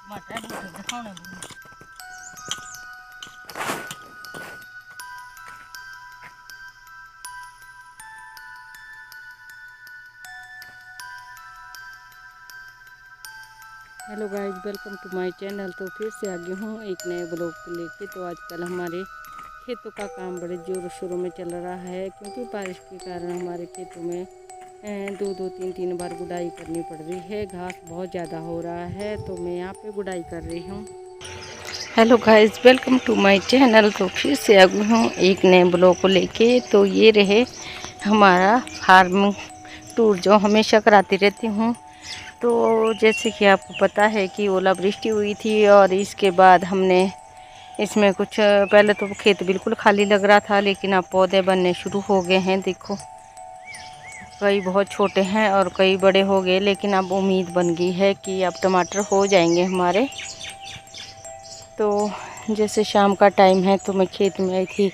Hello guys, welcome to my channel. तो फिर से आगे हूँ एक नए ब्लॉग को लेके। तो आजकल हमारे खेतों का काम बड़े जोरों शोरों में चल रहा है, क्योंकि बारिश के कारण हमारे खेतों में दो तीन तीन बार गुड़ाई करनी पड़ रही है। घास बहुत ज़्यादा हो रहा है, तो मैं यहाँ पे गुड़ाई कर रही हूँ। Hello guys, welcome to my channel. तो फिर से आगे हूँ एक नए ब्लॉग को लेके। तो ये रहे हमारा फार्म टूर जो हमेशा कराती रहती हूँ। तो जैसे कि आपको पता है कि ओलावृष्टि हुई थी, और इसके बाद हमने इसमें कुछ पहले तो खेत बिल्कुल खाली लग रहा था, लेकिन अब पौधे बनने शुरू हो गए हैं। देखो, कई बहुत छोटे हैं और कई बड़े हो गए, लेकिन अब उम्मीद बन गई है कि अब टमाटर हो जाएंगे हमारे। तो जैसे शाम का टाइम है, तो मैं खेत में आई थी,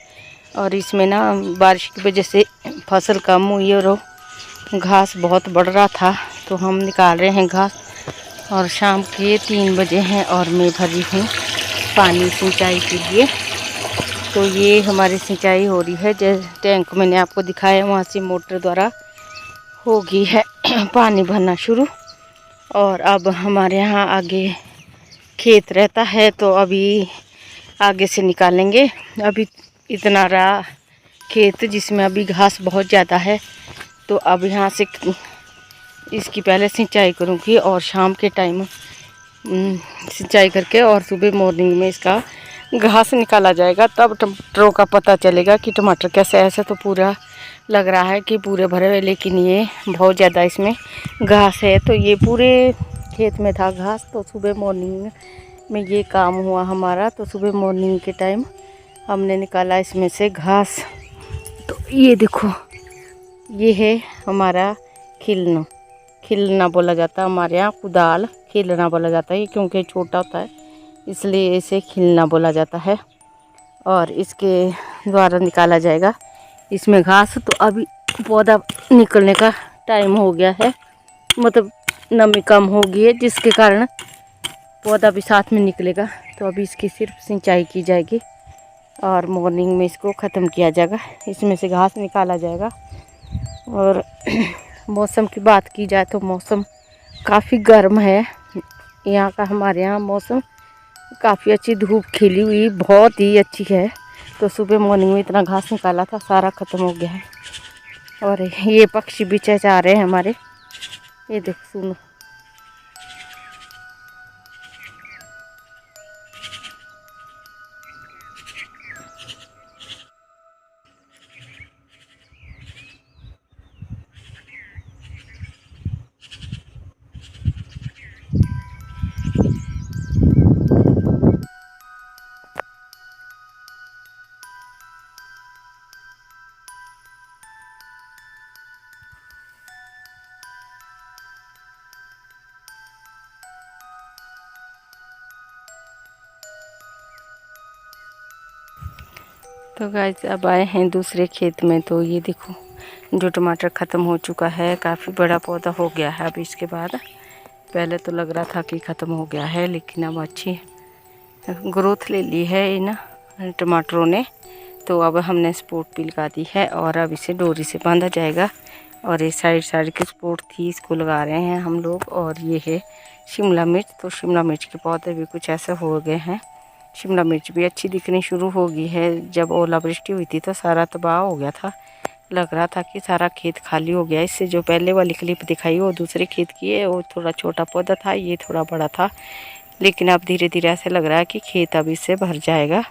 और इसमें ना बारिश की वजह से फसल कम हुई और घास बहुत बढ़ रहा था, तो हम निकाल रहे हैं घास। और शाम के 3 बजे हैं और मैं भरी हूँ पानी सिंचाई के लिए। तो ये हमारी सिंचाई हो रही है, जैसे टैंक मैंने आपको दिखाया, वहाँ से मोटर द्वारा हो गई है पानी भरना शुरू। और अब हमारे यहाँ आगे खेत रहता है, तो अभी आगे से निकालेंगे। अभी इतना रहा खेत जिसमें अभी घास बहुत ज़्यादा है, तो अब यहाँ से इसकी पहले सिंचाई करूँगी, और शाम के टाइम सिंचाई करके और सुबह मॉर्निंग में इसका घास निकाला जाएगा। तब टमाटरों का पता चलेगा कि टमाटर कैसे। ऐसे तो पूरा लग रहा है कि पूरे भरे हुए, लेकिन ये बहुत ज़्यादा इसमें घास है। तो ये पूरे खेत में था घास। तो सुबह मॉर्निंग में ये काम हुआ हमारा। तो सुबह मॉर्निंग के टाइम हमने निकाला इसमें से घास। तो ये देखो, ये है हमारा खिलना। खिलना बोला जाता है हमारे यहाँ, कुदाल खिलना बोला जाता है, क्योंकि छोटा होता है इसलिए इसे खिलना बोला जाता है। और इसके द्वारा निकाला जाएगा इसमें घास। तो अभी पौधा निकलने का टाइम हो गया है, मतलब नमी कम हो गई है, जिसके कारण पौधा भी साथ में निकलेगा। तो अभी इसकी सिर्फ सिंचाई की जाएगी और मॉर्निंग में इसको ख़त्म किया जाएगा, इसमें से घास निकाला जाएगा। और मौसम की बात की जाए तो मौसम काफ़ी गर्म है यहाँ का। हमारे यहाँ मौसम काफ़ी अच्छी, धूप खिली हुई बहुत ही अच्छी है। तो सुबह मॉर्निंग में इतना घास निकाला था, सारा ख़त्म हो गया है। और ये पक्षी भी चहचहा रहे हैं हमारे, ये देखो, सुनो। तो गाइस, अब आए हैं दूसरे खेत में। तो ये देखो, जो टमाटर ख़त्म हो चुका है, काफ़ी बड़ा पौधा हो गया है। अब इसके बाद पहले तो लग रहा था कि ख़त्म हो गया है, लेकिन अब अच्छी ग्रोथ ले ली है इन टमाटरों ने। तो अब हमने सपोर्ट भी लगा दी है, और अब इसे डोरी से बांधा जाएगा। और ये साइड की सपोर्ट थी, इसको लगा रहे हैं हम लोग। और ये है शिमला मिर्च। तो शिमला मिर्च के पौधे भी कुछ ऐसे हो गए हैं। शिमला मिर्च भी अच्छी दिखनी शुरू हो गई है। जब ओलावृष्टि हुई थी तो सारा तबाह हो गया था, लग रहा था कि सारा खेत खाली हो गया। इससे जो पहले वाली क्लिप दिखाई वो दूसरे खेत की है, वो थोड़ा छोटा पौधा था, ये थोड़ा बड़ा था। लेकिन अब धीरे धीरे ऐसे लग रहा है कि खेत अब इससे भर जाएगा।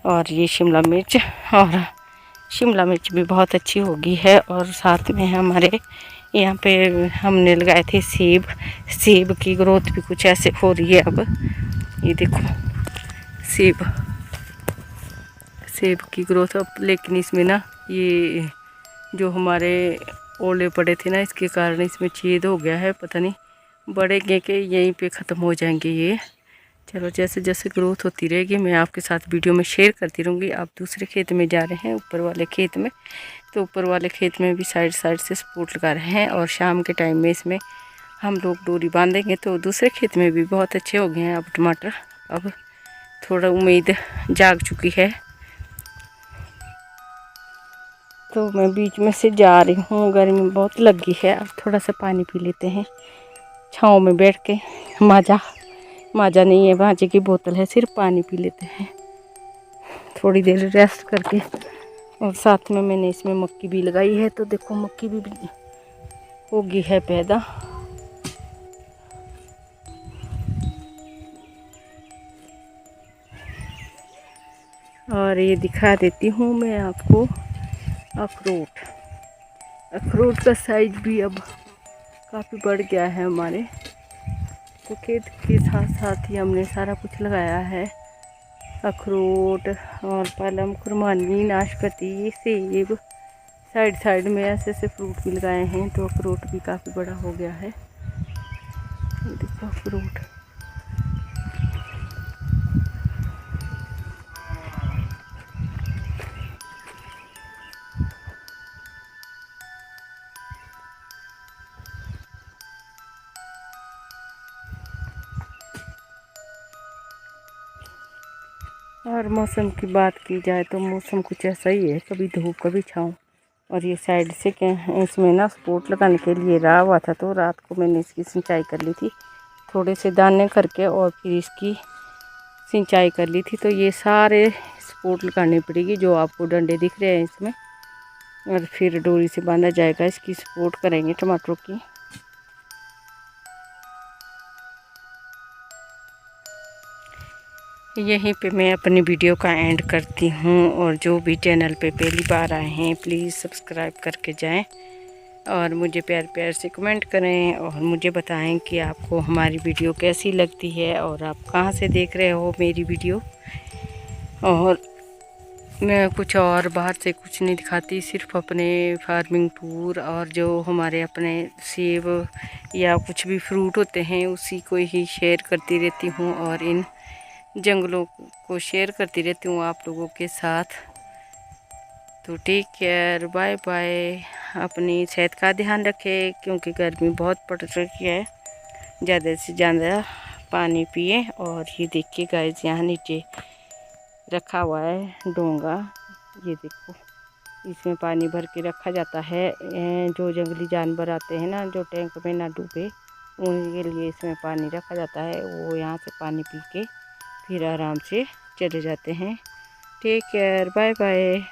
और ये शिमला मिर्च, और शिमला मिर्च भी बहुत अच्छी होगी है। और साथ में हमारे यहाँ पे हमने लगाए थे सेब। सेब की ग्रोथ भी कुछ ऐसे हो रही है अब। ये देखो, सेब सेब की ग्रोथ अब। लेकिन इसमें ना ये जो हमारे ओले पड़े थे ना, इसके कारण इसमें छेद हो गया है। पता नहीं बढ़ेंगे कि यहीं पे ख़त्म हो जाएंगे ये। चलो, जैसे जैसे ग्रोथ होती रहेगी मैं आपके साथ वीडियो में शेयर करती रहूँगी। आप दूसरे खेत में जा रहे हैं, ऊपर वाले खेत में। तो ऊपर वाले खेत में भी साइड से सपोर्ट लगा रहे हैं। और शाम के टाइम में इसमें हम लोग डोरी बांधेंगे तो दूसरे खेत में भी बहुत अच्छे हो गए हैं अब टमाटर। अब थोड़ा उम्मीद जाग चुकी है। तो मैं बीच में से जा रही हूँ, गर्मी बहुत लगी है। अब थोड़ा सा पानी पी लेते हैं छाँव में बैठ के। माजा नहीं है, माजे की बोतल है, सिर्फ पानी पी लेते हैं थोड़ी देर रेस्ट करके। और साथ में मैंने इसमें मक्की भी लगाई है, तो देखो मक्की भी होगी है पैदा। और ये दिखा देती हूँ मैं आपको अखरोट का साइज भी अब काफ़ी बढ़ गया है हमारे। तो खेत के साथ साथ ही हमने सारा कुछ लगाया है, अखरोट और पलम, खुरमानी, नाशपाती, सेब। साइड साइड में ऐसे ऐसे फ्रूट भी लगाए हैं, तो अखरोट भी काफ़ी बड़ा हो गया है। देखो अखरोट। और मौसम की बात की जाए तो मौसम कुछ ऐसा ही है, कभी धूप कभी छाँव। और ये साइड से क्या इसमें ना सपोर्ट लगाने के लिए रहा हुआ था, तो रात को मैंने इसकी सिंचाई कर ली थी थोड़े से दाने करके, और फिर इसकी सिंचाई कर ली थी। तो ये सारे सपोर्ट लगानी पड़ेगी जो आपको डंडे दिख रहे हैं इसमें, और फिर डोरी से बांधा जाएगा। इसकी सपोर्ट करेंगे टमाटरों की। यहीं पे मैं अपनी वीडियो का एंड करती हूँ। और जो भी चैनल पे पहली बार आए हैं प्लीज़ सब्सक्राइब करके जाएं, और मुझे प्यार प्यार से कमेंट करें, और मुझे बताएं कि आपको हमारी वीडियो कैसी लगती है और आप कहाँ से देख रहे हो मेरी वीडियो। और मैं कुछ और बाहर से कुछ नहीं दिखाती, सिर्फ अपने फार्मिंग टूर और जो हमारे अपने सेब या कुछ भी फ्रूट होते हैं उसी को ही शेयर करती रहती हूँ, और इन जंगलों को शेयर करती रहती हूँ आप लोगों के साथ। तो टेक केयर, बाय बाय। अपनी सेहत का ध्यान रखें क्योंकि गर्मी बहुत पड़ रही है। ज़्यादा से ज़्यादा पानी पिए। और ये देखिए गाइस, यहाँ नीचे रखा हुआ है डोंगा, ये देखो इसमें पानी भर के रखा जाता है। जो जंगली जानवर आते हैं ना, जो टैंक में ना डूबे, उनके लिए इसमें पानी रखा जाता है। वो यहाँ से पानी पी के फिर आराम से चले जाते हैं। Take care, bye bye.